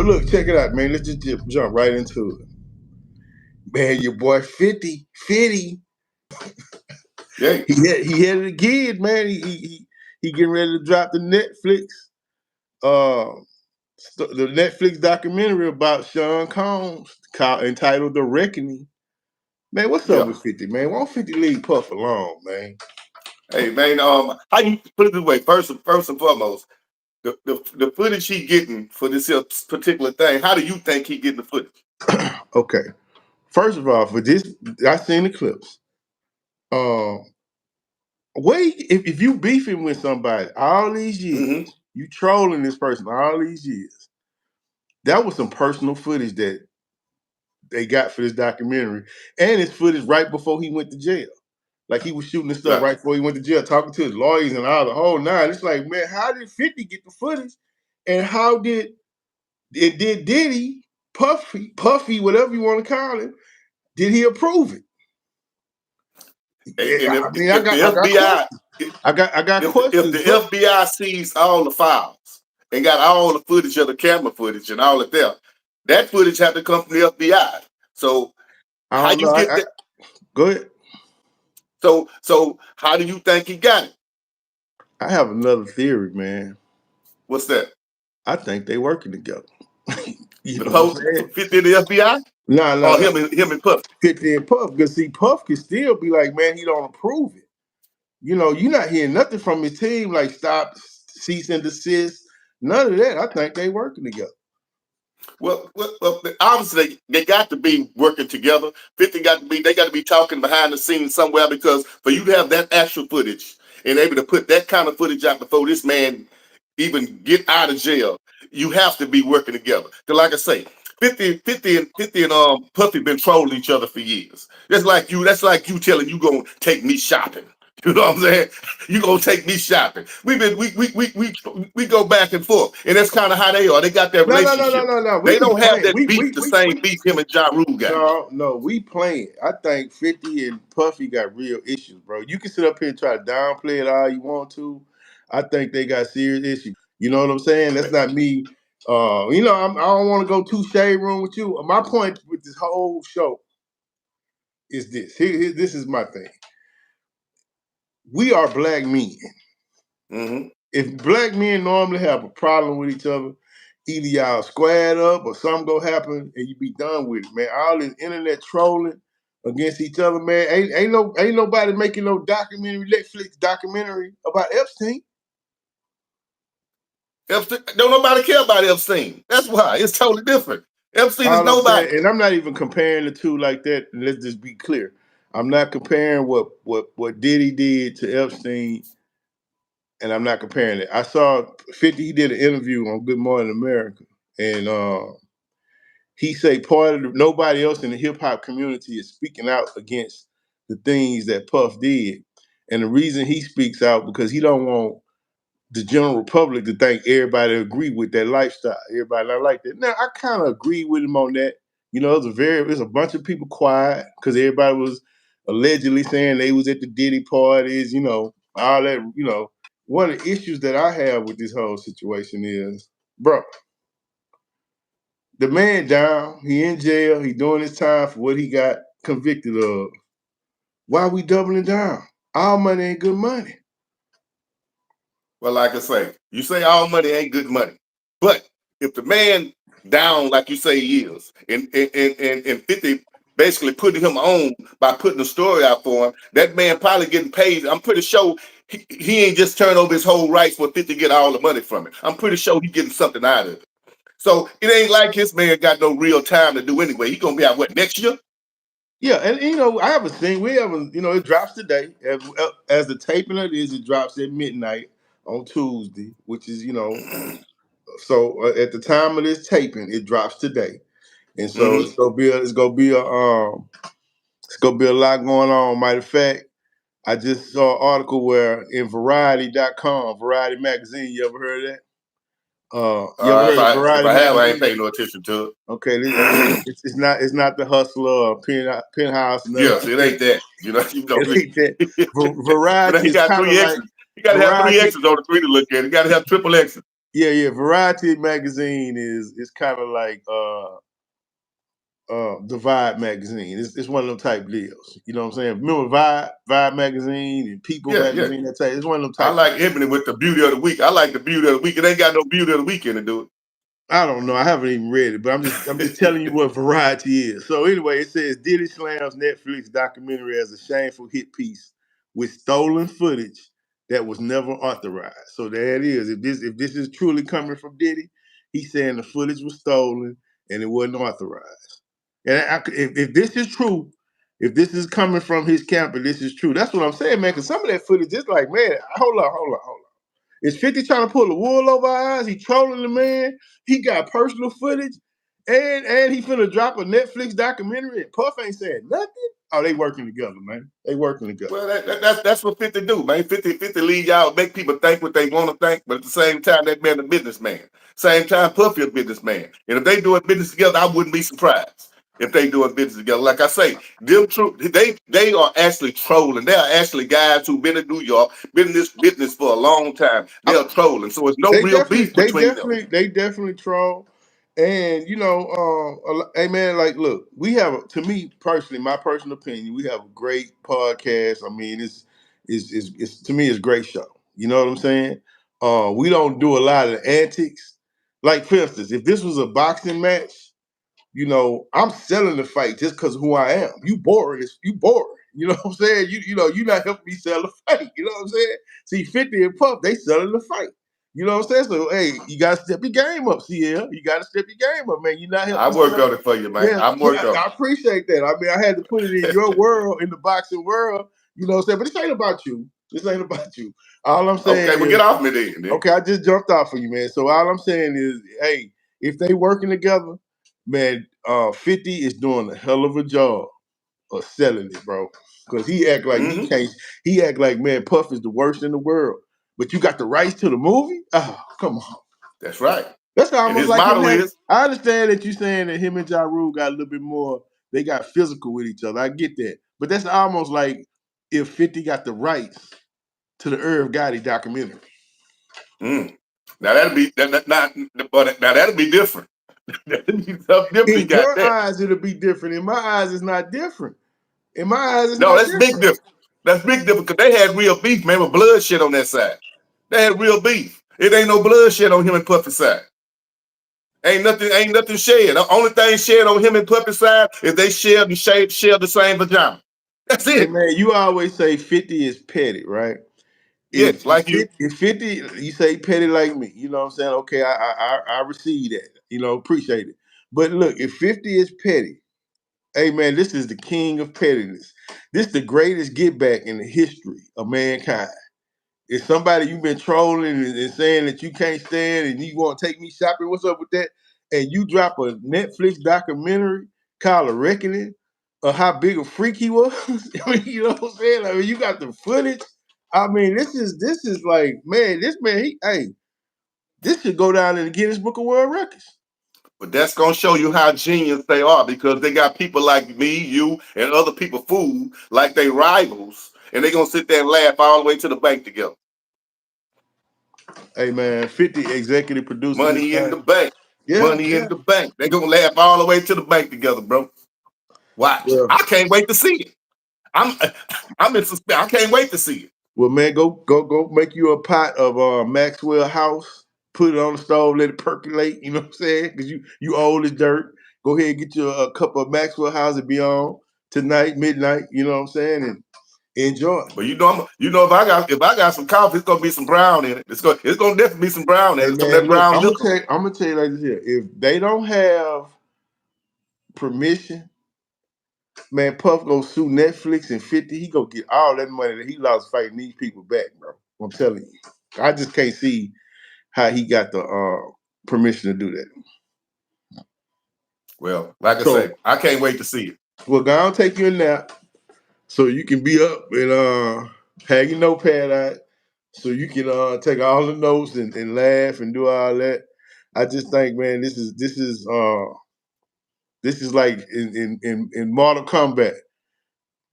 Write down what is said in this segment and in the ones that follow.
But look, check it out, man. Let's just jump right into it. Man, your boy 50. Yeah. He had it again, man. He getting ready to drop the Netflix, the Netflix documentary about Sean Combs entitled "The Reckoning." Man, what's up Yeah. with 50, man? Why don't 50 leave Puff alone, man? Hey, man, how you put it this way? First and foremost, the footage he getting for this here particular thing, how do you think he getting the footage? Okay. First of all, for this, I seen the clips. If you beefing with somebody all these years, Mm-hmm. you trolling this person all these years, that was some personal footage that they got for this documentary, and it's footage right before he went to jail. Like he was shooting this stuff Right. right before he went to jail, talking to his lawyers and all the whole nine. It's like, man, how did 50 get the footage, and how did Diddy, Puffy, whatever you want to call him, did he approve it? And I mean, I if the got FBI, questions. I got if the questions. But FBI sees all the files and got all the footage of the camera footage and all of that footage have to come from the FBI. So I how don't you know. get that? Go ahead. So how do you think he got it? I have another theory, man. What's that? I think they working together. You The know what I'm post saying? 50 in the FBI? Or No. him and Puff? 50 and Puff. Because see, Puff can still be like, man, he don't approve it. You know, you're not hearing nothing from his team like stop, cease and desist. None of that. I think they working together. Well, obviously they got to be working together. 50 they got to be talking behind the scenes somewhere, because for you to have that actual footage and able to put that kind of footage out before this man even get out of jail, you have to be working together. Because like I say, 50 and Puffy been trolling each other for years. That's like you telling you gonna take me shopping. You know what I'm saying? You gonna take me shopping. We go back and forth, and that's kind of how they are. They got that relationship. No. They We be don't have playing. that beef, the same beef him and Ja Rule got. No, we playing. I think 50 and Puffy got real issues, bro. You can sit up here and try to downplay it all you want to. I think they got serious issues. You know what I'm saying? That's not me. I don't want to go too shade room with you. My point with this whole show is this. This is my thing. We are black men. Mm-hmm. If black men normally have a problem with each other, either y'all squared up or something go happen and you be done with it, man. All this internet trolling against each other, man. Ain't nobody making no Netflix documentary about Epstein. Epstein, don't nobody care about Epstein. That's why it's totally different. Epstein is All I'm saying, nobody. and I'm not even comparing the two like that. Let's just be clear. I'm not comparing what Diddy did to Epstein, and I'm not comparing it. I saw 50. He did an interview on Good Morning America, and he say nobody else in the hip hop community is speaking out against the things that Puff did, and the reason he speaks out because he don't want the general public to think everybody agree with that lifestyle. Everybody not like that. Now I kind of agree with him on that. You know, there's a bunch of people quiet because everybody was allegedly saying they was at the Diddy parties. You know, all that. You know, one of the issues that I have with this whole situation is, bro, the man down, he in jail, he doing his time for what he got convicted of. Why are we doubling down? Our money ain't good money. Well, like I say, you say all money ain't good money. But if the man down like you say he is, and 50 basically putting him on by putting a story out for him, that man probably getting paid. I'm pretty sure he ain't just turned over his whole rights for 50 to get all the money from it. I'm pretty sure he getting something out of it. So it ain't like his man got no real time to do anyway. He gonna be out what, next year? Yeah, and it drops today. As the taping of this, it drops at midnight on Tuesday, which is, so at the time of this taping, it drops today. And so Mm-hmm. it's gonna be a lot going on. Matter of fact, I just saw an article where in Variety.com, Variety magazine, you ever heard of that? You ever heard of If Variety I have, I ain't magazine? paying no attention to it. Okay, it's not the Hustler or Penthouse. None of Yes, it ain't that. You know, it ain't that. but Variety he is got kind of three like X's. You gotta have three Variety. X's on the three to look at it. You gotta have triple X's. Yeah. Variety magazine is kind of like Divide magazine. It's one of them type deals. You know what I'm saying? Remember Vibe magazine and People Yeah, yeah. magazine. That type. It's one of them I type like deals. Ebony with the beauty of the week. I like the beauty of the week. It ain't got no beauty of the weekend to do I don't know. I haven't even read it, but I'm just telling you it. what Variety is. So anyway, it says Diddy slams Netflix documentary as a shameful hit piece with stolen footage that was never authorized. So there it is. If this is truly coming from Diddy, he's saying the footage was stolen and it wasn't authorized. And if this is true, if this is coming from his camp and this is true, that's what I'm saying, man. Because some of that footage is like, man, hold on. Is 50 trying to pull the wool over our eyes? He trolling the man. He got personal footage. And he finna drop a Netflix documentary and Puff ain't saying nothing. Oh, they working together, man. They working together. Well, that's what 50 do, man. 50 lead y'all, make people think what they want to think, but at the same time, that man a businessman. Same time, Puffy a businessman. And if they doing business together, I wouldn't be surprised if they doing business together. Like I say, they are actually trolling. They are actually guys who've been in New York, been in this business for a long time. They are trolling. So it's no They real definitely, beef they between them. definitely, they definitely troll. And hey man, like, look, we have to me personally, my personal opinion, we have a great podcast. I mean, it's to me, it's a great show. You know what I'm saying? We don't do a lot of antics. Like for instance, if this was a boxing match, I'm selling the fight just because of who I am. You boring. You boring. You know what I'm saying? You not helping me sell the fight. You know what I'm saying? See, 50 and Puff, they selling the fight. You know what I'm saying? So hey, you gotta step your game up, CL. You gotta step your game up, man. You not I helping me work sell. on it for you, man. Yeah, I'm yeah, working on I appreciate that. I mean, I had to put it in your world, in the boxing world. You know what I'm saying? But this ain't about you. This ain't about you. All I'm it. Okay, saying well, is, get off me then. okay, I just jumped off for you, man. So all I'm saying is, hey, if they working together, man, 50 is doing a hell of a job of selling it, bro. Because he act like he Hmm. can't. He act like, man, Puff is the worst in the world. But you got the rights to the movie? Oh, come on. That's right. That's And almost his like him motto having. is, I understand that you saying that him and Ja Rule got a little bit more. They got physical with each other. I get that, but that's almost like if 50 got the rights to the Irv Gotti documentary. mm. Now that'll be but now that'll be different. That'll be something different. He In got your that. eyes, it'll be different. In my eyes, it's not different. In my eyes, it's No, not that's big different. difference. That's big difference because they had real beef, man, with bloodshed on that side. They had real beef. It ain't no bloodshed on him and Puffy's side. Ain't nothing shared. The only thing shared on him and Puffy's side is they share the same vagina. That's Hey it. man, you always say 50 is petty, right? Yes, If like you. 50, if 50, you say petty like me, you know what I'm saying? Okay, I receive that, appreciate it. But look, if 50 is petty, hey man, this is the king of pettiness. This is the greatest get back in the history of mankind. If somebody you've been trolling and saying that you can't stand and you want to take me shopping, what's up with that? And you drop a Netflix documentary called A Reckoning of how big a freak he was. I mean, you know what I'm saying? I mean, you got the footage. I mean, this is like, man, this man, this should go down in the Guinness Book of World Records. But that's gonna show you how genius they are because they got people like me, you, and other people fooled like they rivals, and they gonna sit there and laugh all the way to the bank together. Hey man, 50 executive producing this Money in thing. the bank. Yeah, Money in yeah. the bank. They gonna laugh all the way to the bank together, bro. Watch. Well, I can't wait to see it. I'm I'm in suspense. I can't wait to see it. Well, man, go make you a pot of Maxwell House. Put it on the stove, let it percolate. You know what I'm saying? Because you old as dirt. Go ahead and get you a cup of Maxwell House and be on tonight, midnight. You know what I'm saying? And enjoy. But if I got some coffee, it's gonna be some brown in it. It's gonna definitely be some brown in Hey it. Some of man, that look, brown liquor. I'm gonna tell you like this here. If they don't have permission, man, Puff go sue Netflix and 50. He go get all that money that he lost fighting these people back, bro. I'm telling you. I just can't see how he got the permission to do that. Well, like I So, say, I can't wait to see it. well, go and take you a nap so you can be up and have your notepad out so you can take all the notes and laugh and do all that. I just think, man, this is like in Mortal Kombat.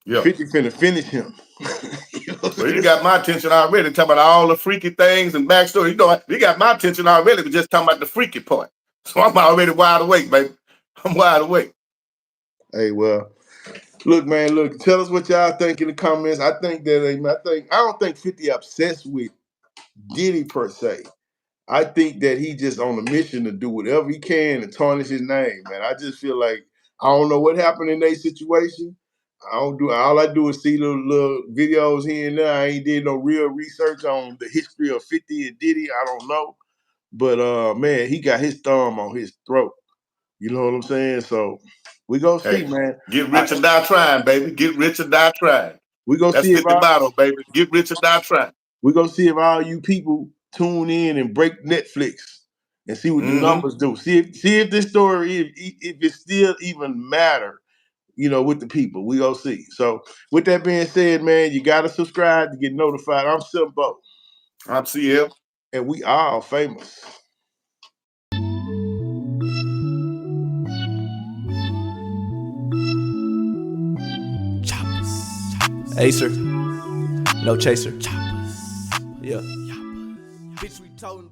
Yeah. 50 finna finish him. Well, you got my attention already, talking about all the freaky things and backstory. You know, you got my attention already, but just talking about the freaky part. So I'm already wide awake, baby. I'm wide awake. Hey, well, look, man, look. Tell us what y'all think in the comments. I think that I don't think 50 obsessed with Diddy per se. I think that he just on a mission to do whatever he can to tarnish his name, man. I just feel like I don't know what happened in their situation. I don't do all I do is see little videos here and there. I ain't did no real research on the history of 50 and Diddy. I don't know. But man, he got his thumb on his throat. You know what I'm saying? So we gonna see, Hey, man. get rich or die trying, baby. Get rich or die trying. We gonna That's see if 50 motto, baby. Get rich or die trying. we gonna see if all you people tune in and break Netflix and see what the Mm-hmm. numbers do. See if this story if it still even matter, with the people. We gonna see. So with that being said, man, you gotta subscribe to get notified. I'm Simbo, I'm CL. and we are famous. Acer, no chaser. Yeah. Bitch, we told him